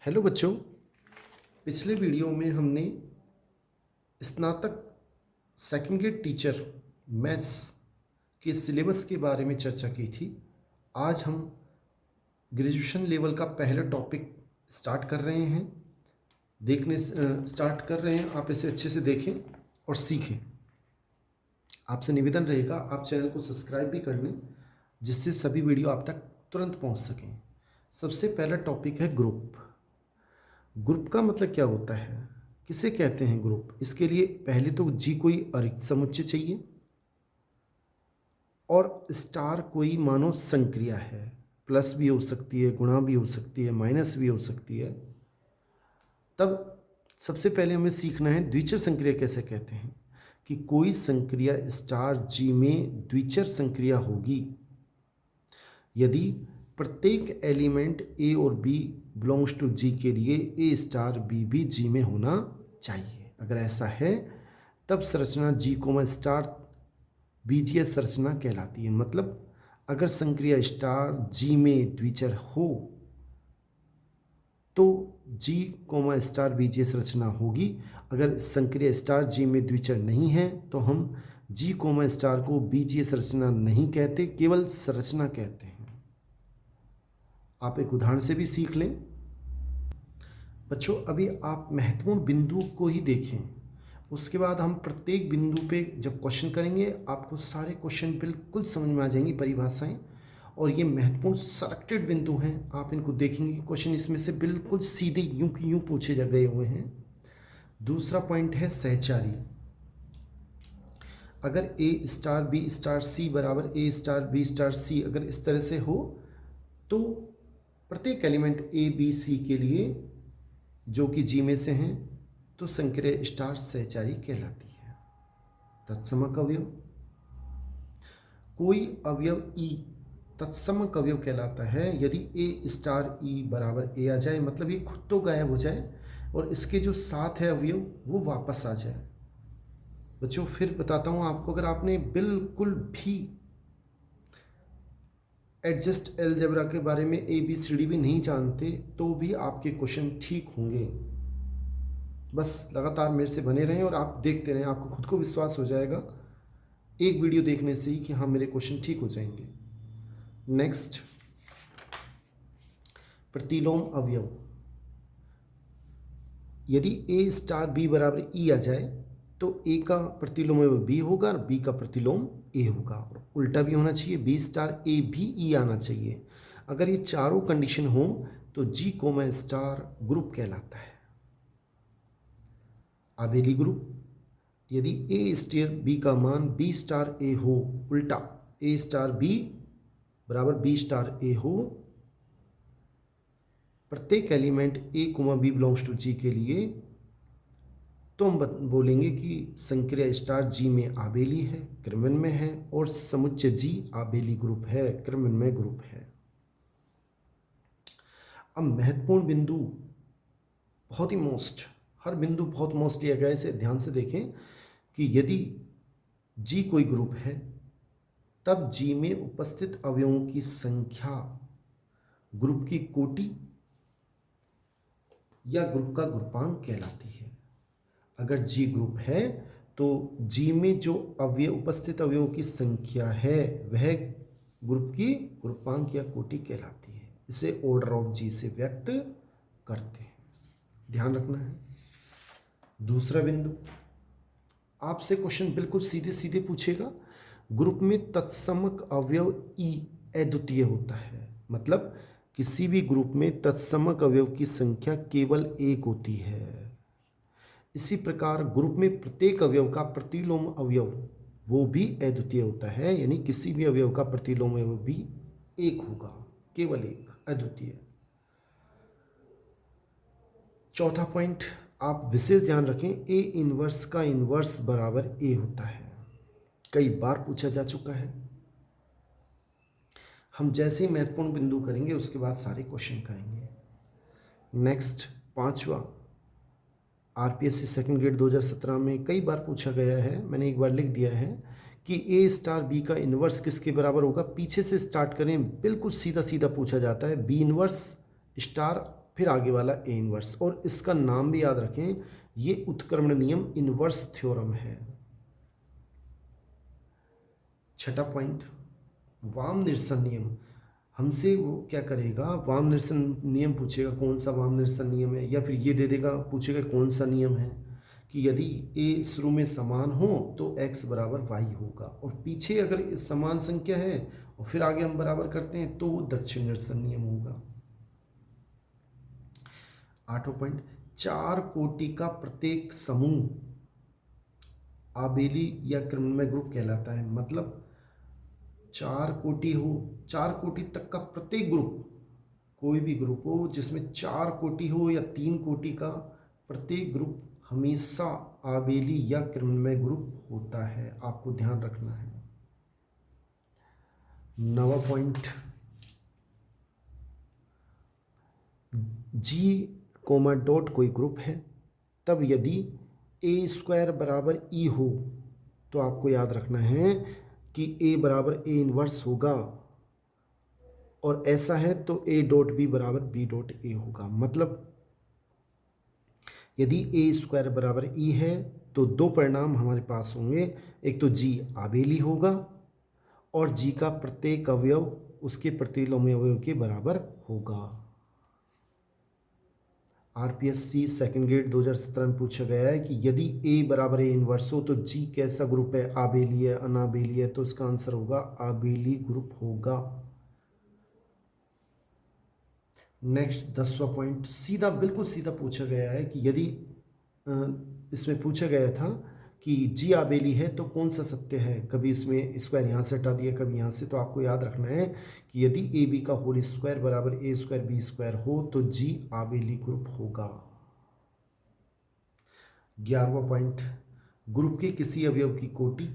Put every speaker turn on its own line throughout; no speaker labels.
Hello बच्चों, पिछले video में हमने स्नातक सेकंड ग्रेड टीचर मैथ्स के सिलेबस के बारे में चर्चा की थी। आज हम ग्रेजुएशन लेवल का पहला टॉपिक स्टार्ट कर रहे हैं। स्टार्ट कर रहे हैं। आप इसे अच्छे से देखें और सीखें। आपसे निवेदन रहेगा आप चैनल को सब्सक्राइब भी कर लें, जिससे सभी वीडियो आप तक तुरंत पहुंच सकें। सबसे पहला टॉपिक है ग्रुप। ग्रुप का मतलब क्या होता है, किसे कहते हैं ग्रुप? इसके लिए पहले तो जी कोई अरिक्त समुच्चय चाहिए और स्टार कोई मानो संक्रिया है। प्लस भी हो सकती है, गुणा भी हो सकती है, माइनस भी हो सकती है। तब सबसे पहले हमें सीखना है द्विचर संक्रिया कैसे कहते हैं, कि कोई संक्रिया स्टार जी में द्विचर संक्रिया होगी यदि प्रत्येक एलिमेंट ए और बी बिलोंग्स टू जी के लिए ए स्टार बी भी जी में होना चाहिए। अगर ऐसा है तब संरचना जी कोमा स्टार बीजीय संरचना कहलाती है। मतलब अगर संक्रिया स्टार जी में द्विचर हो तो जी कोमा स्टार बीजीय संरचना होगी। अगर संक्रिया स्टार जी में द्विचर नहीं है तो हम जी कोमा स्टार को बीजीय संरचना नहीं कहते, केवल संरचना कहते हैं। आप एक उदाहरण से भी सीख लें। बच्चों, अभी आप महत्वपूर्ण बिंदु को ही देखें, उसके बाद हम प्रत्येक बिंदु पे जब क्वेश्चन करेंगे आपको सारे क्वेश्चन बिल्कुल समझ में आ जाएंगी, परिभाषाएं। और ये महत्वपूर्ण सेलेक्टेड बिंदु हैं, आप इनको देखेंगे क्वेश्चन इसमें से बिल्कुल सीधे यूं की यूं पूछे जा गए हुए हैं। दूसरा पॉइंट है सहचारी। अगर ए स्टार बी स्टार सी बराबर ए स्टार बी स्टार सी अगर इस तरह से हो तो प्रत्येक एलिमेंट ए बी सी के लिए जो कि जी में से हैं तो संक्रिया स्टार सहचारी कहलाती है। तत्समक अवयव, कोई अवयव ई तत्समक अवयव कहलाता है यदि ए स्टार ई बराबर ए आ जाए, मतलब ये खुद तो गायब हो जाए और इसके जो साथ है अवयव वो वापस आ जाए। बच्चों फिर बताता हूँ आपको, अगर आपने बिल्कुल भी एडजस्ट एलजेब्रा के बारे में ABCD भी नहीं जानते तो भी आपके क्वेश्चन ठीक होंगे। बस लगातार मेरे से बने रहें और आप देखते रहें, आपको खुद को विश्वास हो जाएगा एक वीडियो देखने से ही कि हाँ मेरे क्वेश्चन ठीक हो जाएंगे। नेक्स्ट, प्रतिलोम अवयव। यदि ए स्टार बी बराबर ई आ जाए तो ए का प्रतिलोम अवयव बी होगा और बी का प्रतिलोम ए होगा, और उल्टा भी होना चाहिए, बी स्टार ए भी ई आना चाहिए। अगर ये चारों कंडीशन हो तो जी कोमा स्टार ग्रुप कहलाता है। आबेली ग्रुप, यदि ए स्टार बी का मान बी स्टार ए हो, उल्टा ए स्टार बी बराबर बी स्टार ए हो, प्रत्येक element A comma B belongs to G के लिए, तो हम बोलेंगे कि संक्रिया स्टार जी में आबेली है, क्रमन्वय है, और समुच्चय जी आबेली ग्रुप है, क्रमन्वय ग्रुप है। अब महत्वपूर्ण बिंदु, बहुत ही मोस्ट, हर बिंदु बहुत मोस्ट लिया गया है, इसे ध्यान से देखें कि यदि जी कोई ग्रुप है तब जी में उपस्थित अवयवों की संख्या ग्रुप की कोटि या ग्रुप का ग्रुपांक कहलाती है। अगर जी ग्रुप है तो जी में जो अवयव उपस्थित अवयवों की संख्या है वह ग्रुप की ग्रुपांक या कोटि कहलाती है। इसे ऑर्डर ऑफ जी से व्यक्त करते हैं, ध्यान रखना है। दूसरा बिंदु, आपसे क्वेश्चन बिल्कुल सीधे सीधे पूछेगा, ग्रुप में तत्समक अवयव ई अद्वितीय होता है। मतलब किसी भी ग्रुप में तत्समक अवयव की संख्या केवल एक होती है। इसी प्रकार ग्रुप में प्रत्येक अवयव का प्रतिलोम अवयव वो भी अद्वितीय होता है, यानी किसी भी अवयव का प्रतिलोम अवयव भी एक होगा, केवल एक, अद्वितीय। चौथा पॉइंट आप विशेष ध्यान रखें, ए इनवर्स का इनवर्स बराबर ए होता है, कई बार पूछा जा चुका है। हम जैसे ही महत्वपूर्ण बिंदु करेंगे उसके बाद सारे क्वेश्चन करेंगे। नेक्स्ट, पांचवा, आरपीएससी सेकंड ग्रेड 2017 में कई बार पूछा गया है, मैंने एक बार लिख दिया है कि ए स्टार बी का इन्वर्स किसके बराबर होगा। पीछे से स्टार्ट करें, बिल्कुल सीधा सीधा पूछा जाता है, बी इन्वर्स स्टार फिर आगे वाला ए इनवर्स, और इसका नाम भी याद रखें, ये उत्क्रमण नियम इनवर्स थ्योरम है। छठा पॉइंट, वाम निरसन नियम। हमसे वो क्या करेगा, वाम निरसन नियम पूछेगा, कौन सा वाम निरसन नियम है, या फिर ये दे देगा, पूछेगा कौन सा नियम है कि यदि ए शुरू में समान हो तो x बराबर y होगा, और पीछे अगर समान संख्या है और फिर आगे हम बराबर करते हैं तो वो दक्षिण निरसन नियम होगा। आठवां पॉइंट, चार कोटि का प्रत्येक समूह आबेली या क्रममय ग्रुप कहलाता है। मतलब चार कोटि हो, चार कोटि तक का प्रत्येक ग्रुप, कोई भी ग्रुप हो जिसमें चार कोटि हो या तीन कोटि का प्रत्येक ग्रुप हमेशा आबेली या क्रममय ग्रुप होता है, आपको ध्यान रखना है। नवा पॉइंट, जी कोमा डॉट कोई ग्रुप है तब यदि ए स्क्वायर बराबर ई हो तो आपको याद रखना है कि ए बराबर ए इनवर्स होगा, और ऐसा है तो ए डॉट बी बराबर बी डॉट ए होगा। मतलब यदि ए स्क्वायर बराबर ई है तो दो परिणाम हमारे पास होंगे, एक तो जी आबेली होगा और जी का प्रत्येक अवयव उसके प्रतिलोमी अवयव के बराबर होगा। आरपीएससी सेकंड ग्रेड 2017 में पूछा गया है कि यदि ए बराबर ए इनवर्स हो तो जी कैसा ग्रुप है, आबेली है, अनाबेली है, तो इसका आंसर होगा आबेली ग्रुप होगा। नेक्स्ट 10वां पॉइंट, सीधा बिल्कुल सीधा पूछा गया है कि यदि इसमें पूछा गया था कि जी आबेली है तो कौन सा सत्य है, कभी इसमें स्क्वायर यहाँ से हटा दिया कभी यहाँ से, तो आपको याद रखना है कि यदि ए बी का होल स्क्वायर बराबर ए स्क्वायर बी स्क्वायर हो तो जी आबेली ग्रुप होगा। 11वां पॉइंट, ग्रुप के किसी अवयव की कोटि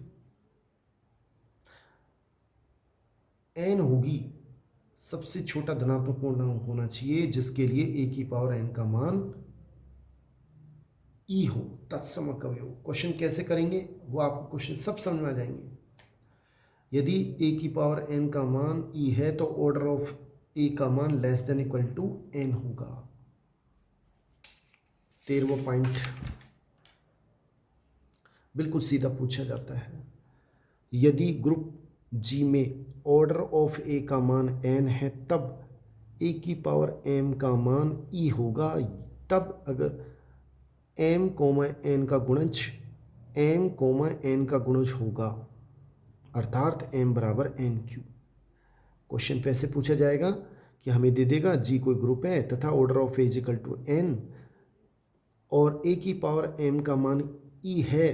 n होगी, सबसे छोटा धनात्मक पूर्णांक होना चाहिए जिसके लिए a की पावर n का मान ई हो, तत्समक अवयव। क्वेश्चन कैसे करेंगे वो आपको क्वेश्चन सब समझ में आ जाएंगे। यदि a की पावर n का मान ई है तो ऑर्डर ऑफ a का मान less than equal to n होगा। 13वां पॉइंट बिल्कुल सीधा पूछा जाता है, यदि ग्रुप G में ऑर्डर ऑफ a का मान n है तब a की पावर m का मान e होगा, तब अगर m कोमा n का गुणज m कोमा n का गुणज होगा, अर्थात m बराबर n क्यू। क्वेश्चन पे ऐसे पूछा जाएगा कि हमें दे देगा G कोई ग्रुप है तथा order of a equal to n और a की पावर m का मान e है,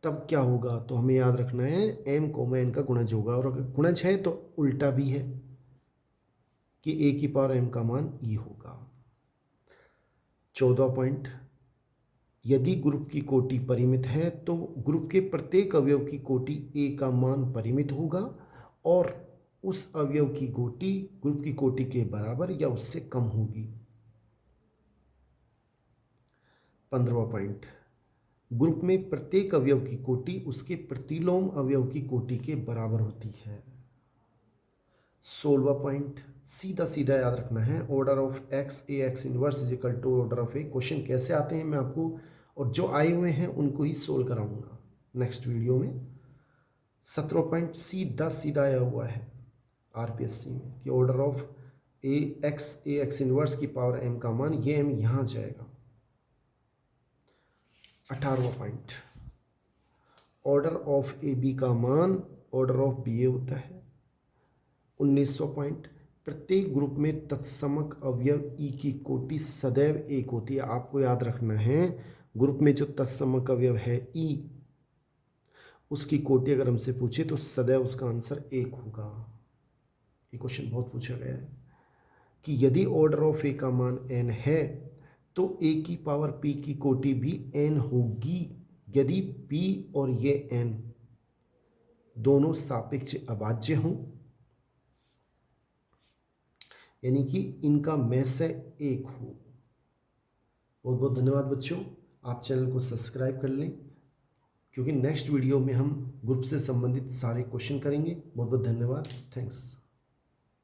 तब क्या होगा, तो हमें याद रखना है m कोमा n का गुणज होगा, और अगर गुणज है तो उल्टा भी है कि a की पावर m का मान e होगा। 14वां पॉइंट, यदि ग्रुप की कोटि परिमित है तो ग्रुप के प्रत्येक अवयव की कोटि a का मान परिमित होगा और उस अवयव की कोटि ग्रुप की कोटि के बराबर या उससे कम होगी। 15वां पॉइंट, ग्रुप में प्रत्येक अवयव की कोटि उसके प्रतिलोम अवयव की कोटि के बराबर होती है। 16वां पॉइंट, सीधा सीधा याद रखना है, order of X A X inverse is equal to order of A. Question कैसे आते हैं मैं आपको और जो आए हुए हैं उनको ही सोल्व कराऊंगा नेक्स्ट वीडियो में। 17वां पॉइंट सीधा सीधा आया हुआ है आरपीएससी में कि order of A X inverse की पावर m का मान, ये m यहाँ जाएगा। 18वां point, order of A B का मान ऑर्डर ऑफ बी ए होता है। 19वां पॉइंट, प्रत्येक ग्रुप में तत्समक अवयव ई की कोटि सदैव एक होती है। आपको याद रखना है ग्रुप में जो तत्समक अवयव है ई, उसकी कोटि अगर हमसे पूछे तो सदैव उसका आंसर एक होगा। ये क्वेश्चन बहुत पूछा गया है कि यदि ऑर्डर ऑफ ए का मान n है तो a की पावर p की कोटि भी n होगी यदि p और ये n दोनों सापेक्ष अभाज्य हों, यानी कि इनका मैस्य एक हो। बहुत बहुत धन्यवाद बच्चों, आप चैनल को सब्सक्राइब कर लें क्योंकि नेक्स्ट वीडियो में हम ग्रुप से संबंधित सारे क्वेश्चन करेंगे। बहुत बहुत धन्यवाद, थैंक्स।